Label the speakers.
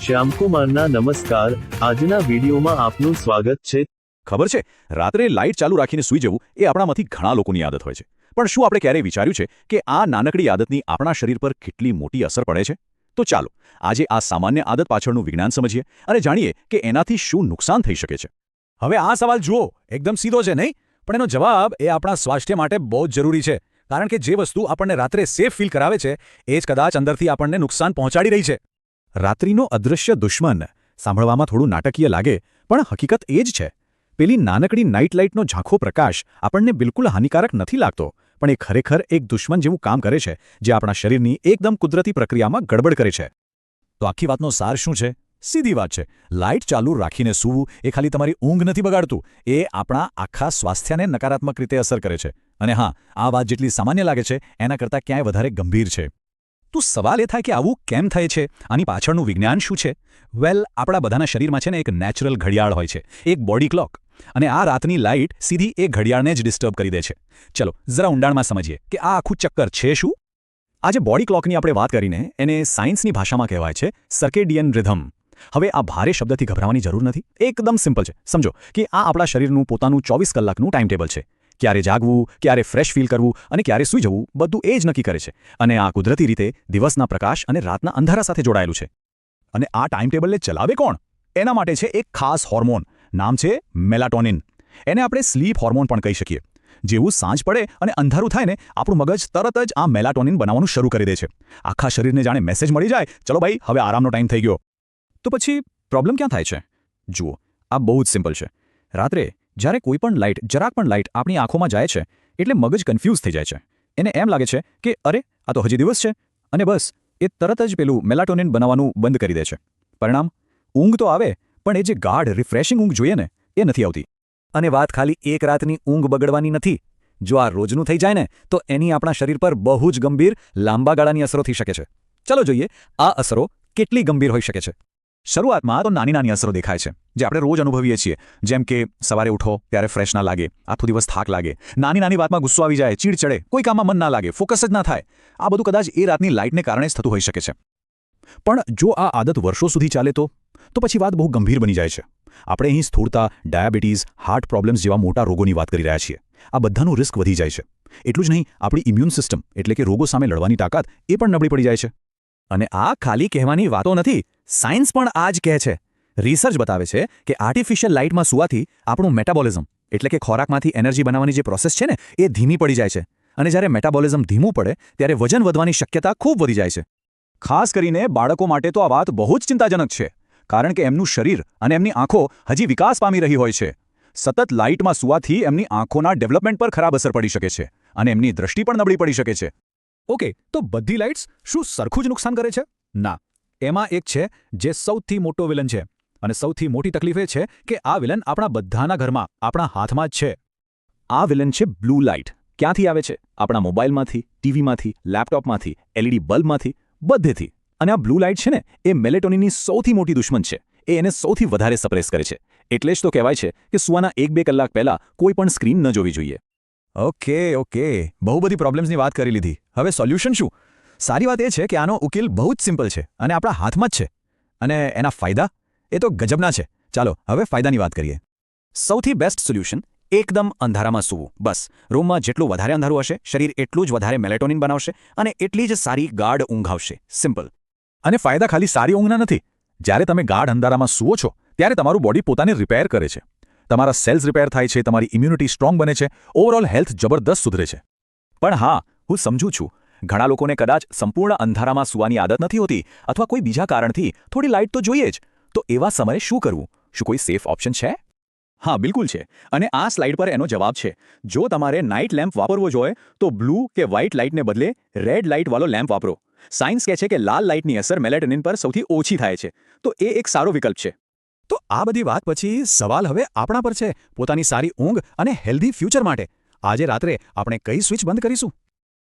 Speaker 1: શ્યામકુમારના નમસ્કાર. આજના વિડીયોમાં આપનું સ્વાગત છે.
Speaker 2: ખબર છે, રાત્રે લાઇટ ચાલુ રાખીને સૂઈ જવું એ આપણામાંથી ઘણા લોકોની આદત હોય છે. પણ શું આપણે ક્યારેય વિચાર્યું છે કે આ નાનકડી આદતની આપણા શરીર પર કેટલી મોટી અસર પડે છે? તો ચાલો આજે આ સામાન્ય આદત પાછળનું વિજ્ઞાન સમજીએ અને જાણીએ કે એનાથી શું નુકસાન થઈ શકે છે.
Speaker 3: હવે આ સવાલ જુઓ, એકદમ સીધો છે નહીં, પણ એનો જવાબ એ આપણા સ્વાસ્થ્ય માટે બહુ જ જરૂરી છે. કારણ કે જે વસ્તુ આપણને રાત્રે સેફ ફીલ કરાવે છે એ જ કદાચ અંદરથી આપણને નુકસાન પહોંચાડી રહી છે.
Speaker 2: રાત્રિનો અદૃશ્ય દુશ્મન સાંભળવામાં થોડું નાટકીય લાગે, પણ હકીકત એ જ છે. પેલી નાનકડી નાઇટ લાઇટનો ઝાંખો પ્રકાશ આપણને બિલકુલ હાનિકારક નથી લાગતો, પણ એ ખરેખર એક દુશ્મન જેવું કામ કરે છે જે આપણા શરીરની એકદમ કુદરતી પ્રક્રિયામાં ગડબડ કરે છે. તો આખી વાતનો સાર શું છે? સીધી વાત છે, લાઇટ ચાલુ રાખીને સૂવું એ ખાલી તમારી ઊંઘ નથી બગાડતું, એ આપણા આખા સ્વાસ્થ્યને નકારાત્મક રીતે અસર કરે છે. અને હા, આ વાત જેટલી સામાન્ય લાગે છે એના કરતાં ક્યાંય વધારે ગંભીર છે. તો સવાલ એ થાય કે આવું કેમ થાય છે? આની પાછળનું વિજ્ઞાન શું છે? વેલ, આપણા બધાના શરીરમાં છે ને એક નેચરલ ઘડિયાળ હોય છે, એક બોડી ક્લોક. અને આ રાતની લાઇટ સીધી એ ઘડિયાળને જ ડિસ્ટર્બ કરી દે છે. ચલો જરા ઊંડાણમાં સમજીએ કે આ આખું ચક્કર છે શું. આજે બોડી ક્લોકની આપણે વાત કરીને એને સાયન્સની ભાષામાં કહેવાય છે સર્કેડિયન રિધમ. હવે આ ભારે શબ્દથી ગભરાવાની જરૂર નથી, એકદમ સિમ્પલ છે. સમજો કે આ આપણા શરીરનું પોતાનું 24 કલાકનું ટાઈમ ટેબલ છે. ક્યારે જાગવું, ક્યારે ફ્રેશ ફીલ કરવું અને ક્યારે સૂઈ જવું, બધું એ જ નક્કી કરે છે. અને આ કુદરતી રીતે દિવસના પ્રકાશ અને રાતના અંધારા સાથે જોડાયેલું છે. અને આ ટાઈમ ટેબલને ચલાવે કોણ? એના માટે છે એક ખાસ હોર્મોન, નામ છે મેલાટોનિન. એને આપણે સ્લીપ હોર્મોન પણ કહી શકીએ. જેવું સાંજ પડે અને અંધારું થાય ને, આપણું મગજ તરત જ આ મેલાટોનિન બનાવવાનું શરૂ કરી દે છે. આખા શરીરને જાણે મેસેજ મળી જાય, ચલો ભાઈ હવે આરામનો ટાઈમ થઈ ગયો. તો પછી પ્રોબ્લેમ ક્યાં થાય છે? જુઓ, આ બહુ જ સિમ્પલ છે. રાત્રે જ્યારે કોઈ પણ લાઇટ, જરાક પણ લાઇટ આપણી આંખોમાં જાય છે એટલે મગજ કન્ફ્યુઝ થઈ જાય છે. એને એમ લાગે છે કે અરે, આ તો હજી દિવસ છે, અને બસ એ તરત જ પેલું મેલાટોનિન બનાવવાનું બંધ કરી દે છે. પરિણામ, ઊંઘ તો આવે, પણ એ જે ગાઢ રિફ્રેશિંગ ઊંઘ જોઈએ ને એ નથી આવતી. અને વાત ખાલી એક રાતની ઊંઘ બગડવાની નથી. જો આ રોજનું થઈ જાય ને તો એની આપણા શરીર પર બહુ જ ગંભીર લાંબા ગાળાની અસરો થઈ શકે છે. ચલો જોઈએ આ અસરો કેટલી ગંભીર હોઈ શકે છે. શરૂઆતમાં તો નાની નાની અસરો દેખાય છે જે આપણે રોજ અનુભવીએ છીએ, જેમ કે સવારે ઉઠો ત્યારે ફ્રેશ ના લાગે, આખો દિવસ થાક લાગે, નાની નાની વાતમાં ગુસ્સો આવી જાય, ચીડ ચડે, કોઈ કામમાં મન ના લાગે, ફોકસ જ ના થાય. આ બધું કદાચ એ રાતની લાઇટને કારણે જ થતું હોઈ શકે છે. પણ જો આ આદત વર્ષો સુધી ચાલે તો પછી વાત બહુ ગંભીર બની જાય છે. આપણે અહીં સ્થૂળતા, ડાયાબિટીસ, હાર્ટ પ્રોબ્લેમ્સ જેવા મોટા રોગોની વાત કરી રહ્યા છીએ. આ બધાનું રિસ્ક વધી જાય છે. એટલું જ નહીં, આપણી ઇમ્યુન સિસ્ટમ એટલે કે રોગો સામે લડવાની તાકાત એ પણ નબળી પડી જાય છે. અને આ ખાલી કહેવાની વાતો નથી, સાયન્સ પણ આ જ કહે છે. રિસર્ચ બતાવે છે કે આર્ટિફિશિયલ લાઇટમાં સૂવાથી આપણું મેટાબોલિઝમ એટલે કે ખોરાકમાંથી એનર્જી બનાવવાની જે પ્રોસેસ છે ને એ ધીમી પડી જાય છે. અને જ્યારે મેટાબોલિઝમ ધીમું પડે ત્યારે વજન વધવાની શક્યતા ખૂબ વધી જાય છે. ખાસ કરીને બાળકો માટે તો આ વાત બહુ જ ચિંતાજનક છે, કારણ કે એમનું શરીર અને એમની આંખો હજી વિકાસ પામી રહી હોય છે. સતત લાઇટમાં સૂવાથી એમની આંખોના ડેવલપમેન્ટ પર ખરાબ અસર પડી શકે છે અને એમની દૃષ્ટિ પણ નબળી પડી શકે છે. ઓકે, તો બધી લાઇટ્સ શું સરખું જ નુકસાન કરે છે? ના, એમાં એક છે જે સૌથી મોટો વિલન છે. અને સૌથી મોટી તકલીફ એ છે કે આ વિલન આપણા બધાના ઘરમાં, આપણા હાથમાં જ છે. આ વિલન છે બ્લુ લાઇટ. ક્યાંથી આવે છે? આપણા મોબાઈલમાંથી, ટીવીમાંથી, લેપટોપમાંથી, એલઈડી બલ્બમાંથી, બધેથી. અને આ બ્લુ લાઇટ છે ને એ મેલેટોનિનની સૌથી મોટી દુશ્મન છે. એ એને સૌથી વધારે સપ્રેસ કરે છે. એટલે જ તો કહેવાય છે કે સૂવાના 1-2 કલાક પહેલા કોઈ પણ સ્ક્રીન ન જોવી જોઈએ. ઓકે, બહુ બધી પ્રોબ્લેમ્સની વાત કરી લીધી. હવે સોલ્યુશન શું? સારી વાત એ છે કે આનો ઉકેલ બહુ જ સિમ્પલ છે અને આપણા હાથમાં જ છે. અને એના ફાયદા એ તો ગજબના છે. ચાલો હવે ફાયદાની વાત કરીએ. સૌથી બેસ્ટ સોલ્યુશન, એકદમ અંધારામાં સૂવું. બસ, રૂમમાં જેટલું વધારે અંધારું હશે, શરીર એટલું જ વધારે મેલેટોનિન બનાવશે અને એટલી જ સારી ગાઢ ઊંઘ આવશે. સિમ્પલ. અને ફાયદા ખાલી સારી ઊંઘના નથી. જ્યારે તમે ગાઢ અંધારામાં સૂવો છો ત્યારે તમારું બોડી પોતાને રિપેર કરે છે. તમારા સેલ્સ રિપેર થાય છે, તમારી ઇમ્યુનિટી સ્ટ્રોંગ બને છે, ઓવરઓલ હેલ્થ જબરદસ્ત સુધરે છે. પણ હા, હું સમજું છું, ઘણા લોકોને કદાચ સંપૂર્ણ અંધારામાં સૂવાની આદત નથી હોતી અથવા કોઈ બીજા કારણથી થોડી લાઇટ તો જોઈએ જ. તો એવા સમયે શું કરવું? શું કોઈ સેફ ઓપ્શન છે? હા, બિલકુલ છે. અને આ સ્લાઇડ પર એનો જવાબ છે. જો તમારે નાઇટ લેમ્પ વાપરવો જોઈએ તો બ્લુ કે વ્હાઇટ લાઇટને બદલે રેડ લાઇટવાળો લેમ્પ વાપરો. સાયન્સ કહે છે કે લાલ લાઇટની અસર મેલેટોનિન પર સૌથી ઓછી થાય છે, તો એ એક સારો વિકલ્પ છે. તો આ બધી વાત પછી સવાલ હવે આપણા પર છે, પોતાની સારી ઊંઘ અને હેલ્ધી ફ્યુચર માટે. આજે રાત્રે આપણે કઈ સ્વિચ બંધ કરીશું?